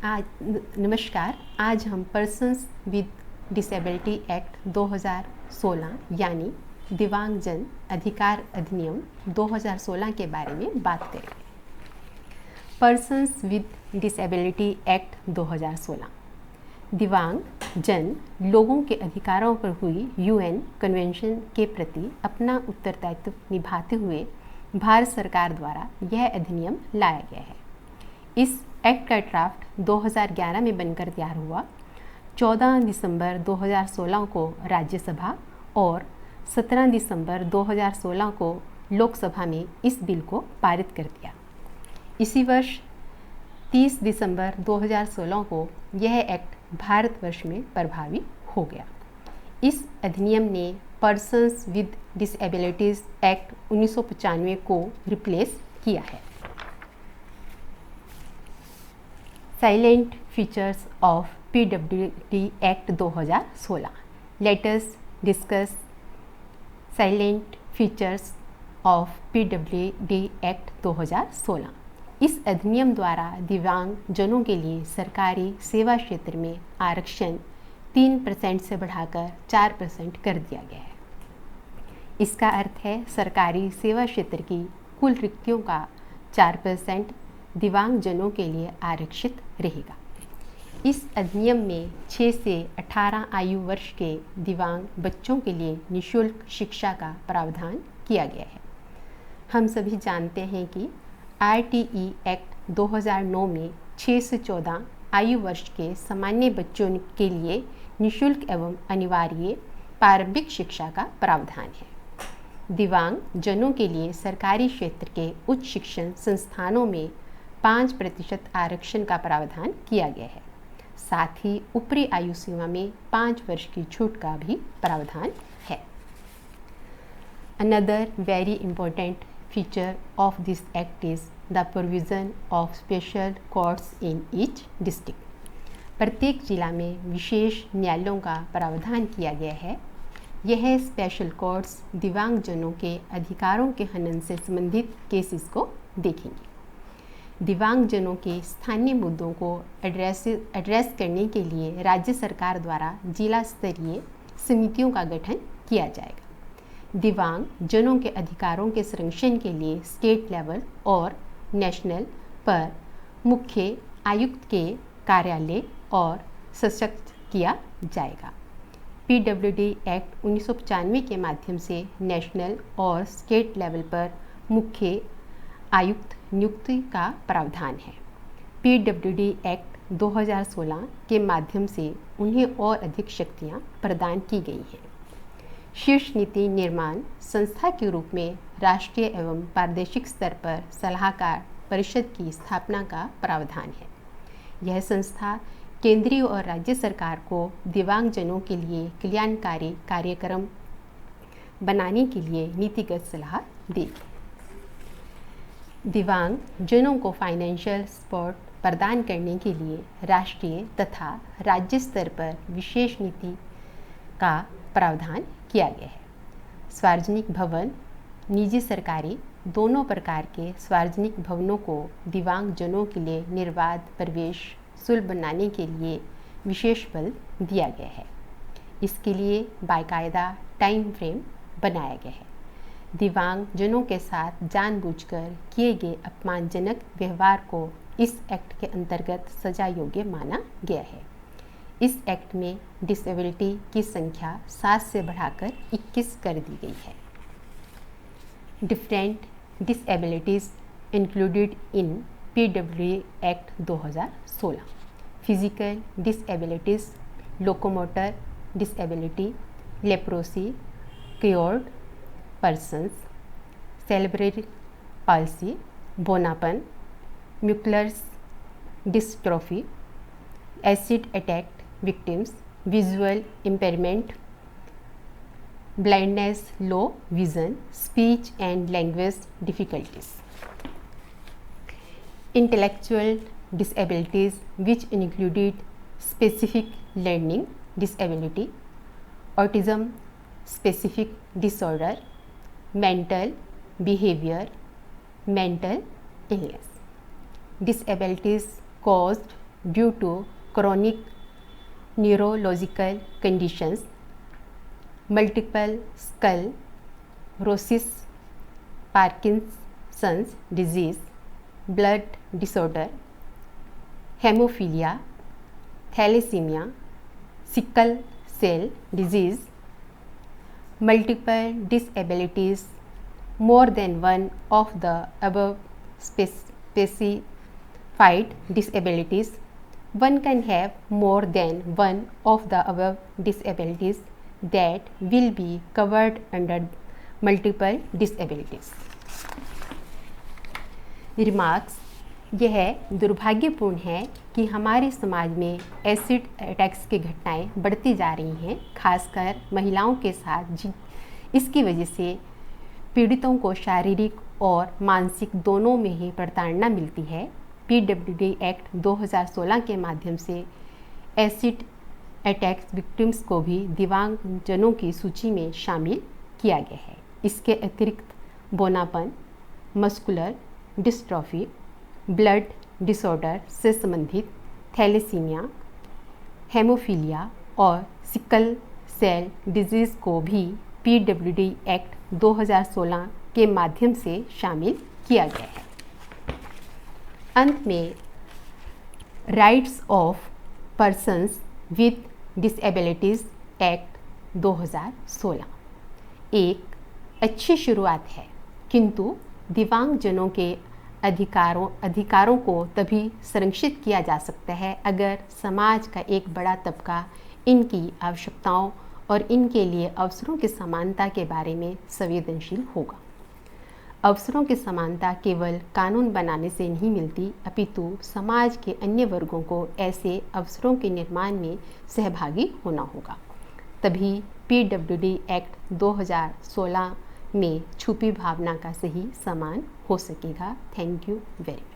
नमस्कार। आज हम पर्सन्स विद डिसेबिलिटी एक्ट 2016 यानी दिव्यांगजन अधिकार अधिनियम 2016 के बारे में बात करेंगे। पर्सन्स विद डिसेबिलिटी एक्ट 2016 दिव्यांग जन लोगों के अधिकारों पर हुई यूएन कन्वेंशन के प्रति अपना उत्तरदायित्व निभाते हुए भारत सरकार द्वारा यह अधिनियम लाया गया है। इस एक्ट का ड्राफ्ट 2011 में बनकर तैयार हुआ। 14 दिसंबर 2016 को राज्यसभा और 17 दिसंबर 2016 को लोकसभा में इस बिल को पारित कर दिया। इसी वर्ष 30 दिसंबर 2016 को यह एक्ट भारतवर्ष में प्रभावी हो गया। इस अधिनियम ने पर्सन्स विद डिसेबिलिटीज एक्ट 1995 को रिप्लेस किया है। Salient features of PWD act 2016। Let us discuss salient features of PWD act 2016। इस अधिनियम द्वारा दिव्यांग जनों के लिए सरकारी सेवा क्षेत्र में आरक्षण 3% से बढ़ाकर 4% कर दिया गया है। इसका अर्थ है सरकारी सेवा क्षेत्र की कुल रिक्तियों का 4% दिव्यांग जनों के लिए आरक्षित रहेगा। इस अधिनियम में 6 से 18 आयु वर्ष के दिव्यांग बच्चों के लिए निःशुल्क शिक्षा का प्रावधान किया गया है। हम सभी जानते हैं कि आरटीई एक्ट 2009 में 6 से 14 आयु वर्ष के सामान्य बच्चों के लिए निःशुल्क एवं अनिवार्य प्रारंभिक शिक्षा का प्रावधान है। दिव्यांग जनों के लिए सरकारी क्षेत्र के उच्च शिक्षण संस्थानों में 5% आरक्षण का प्रावधान किया गया है। साथ ही ऊपरी आयु सीमा में 5 वर्ष की छूट का भी प्रावधान है। Another very important feature of this act is the provision of special courts in each district. प्रत्येक जिला में विशेष न्यायालयों का प्रावधान किया गया है। यह स्पेशल कोर्ट्स दिव्यांगजनों के अधिकारों के हनन से संबंधित केसेस को देखेंगे। दिव्यांगजनों के स्थानीय मुद्दों को एड्रेस करने के लिए राज्य सरकार द्वारा जिला स्तरीय समितियों का गठन किया जाएगा। दिव्यांग जनों के अधिकारों के संरक्षण के लिए स्टेट लेवल और नेशनल पर मुख्य आयुक्त के कार्यालय और सशक्त किया जाएगा। पीडब्ल्यूडी एक्ट 1995 के माध्यम से नेशनल और स्टेट लेवल पर मुख्य आयुक्त नियुक्ति का प्रावधान है। पीडब्ल्यूडी एक्ट 2016 के माध्यम से उन्हें और अधिक शक्तियां प्रदान की गई हैं। शीर्ष नीति निर्माण संस्था के रूप में राष्ट्रीय एवं प्रादेशिक स्तर पर सलाहकार परिषद की स्थापना का प्रावधान है। यह संस्था केंद्रीय और राज्य सरकार को दिव्यांगजनों के लिए कल्याणकारी कार्यक्रम बनाने के लिए नीतिगत सलाह देगी। दिव्यांग जनों को फाइनेंशियल सपोर्ट प्रदान करने के लिए राष्ट्रीय तथा राज्य स्तर पर विशेष नीति का प्रावधान किया गया है। सार्वजनिक भवन निजी सरकारी दोनों प्रकार के सार्वजनिक भवनों को दिव्यांग जनों के लिए निर्बाध प्रवेश सुलभ बनाने के लिए विशेष बल दिया गया है। इसके लिए बाकायदा टाइम फ्रेम बनाया गया है। दिव्यांग जनों के साथ जानबूझकर किए गए अपमानजनक व्यवहार को इस एक्ट के अंतर्गत सजा योग्य माना गया है। इस एक्ट में डिसेबिलिटी की संख्या 7 से बढ़ाकर 21 कर दी गई है। डिफरेंट डिसेबिलिटीज इंक्लूडेड इन पीडब्ल्यूडी act 2016। Physical disabilities, locomotor disability, leprosy, cured persons, cerebral palsy, बोनापन, muscular dystrophy, acid attack victims, visual impairment, blindness, low vision, speech and language difficulties. Intellectual disabilities which included specific learning disability, autism specific disorder, mental behavior, mental illness. Disabilities caused due to chronic neurological conditions, multiple sclerosis, Parkinson's disease, blood disorder, hemophilia, thalassemia, sickle cell disease, multiple disabilities, more than one of the above specified disabilities. One can have more than one of the above disabilities that will be covered under multiple disabilities. Remarks: यह दुर्भाग्यपूर्ण है कि हमारे समाज में acid attacks की घटनाएं बढ़ती जा रही हैं, खासकर महिलाओं के साथ। इसकी वजह से पीड़ितों को शारीरिक और मानसिक दोनों में ही प्रताड़ना मिलती है। PWD एक्ट 2016 के माध्यम से एसिड अटैक्स विक्टिम्स को भी दिव्यांगजनों की सूची में शामिल किया गया है। इसके अतिरिक्त बोनापन, मस्कुलर डिस्ट्रॉफी, ब्लड डिसऑर्डर से संबंधित थैलेसीमिया, हेमोफीलिया और सिकल सेल डिजीज़ को भी PWD एक्ट 2016 के माध्यम से शामिल किया गया है। अंत में rights of persons with disabilities act 2016 एक अच्छी शुरुआत है, किंतु दिव्यांगजनों के अधिकारों को तभी संरक्षित किया जा सकता है अगर समाज का एक बड़ा तबका इनकी आवश्यकताओं और इनके लिए अवसरों की समानता के बारे में संवेदनशील होगा। अवसरों की समानता केवल कानून बनाने से नहीं मिलती, अपितु समाज के अन्य वर्गों को ऐसे अवसरों के निर्माण में सहभागी होना होगा। तभी PWD एक्ट 2016 में छुपी भावना का सही सम्मान हो सकेगा। Thank you very much.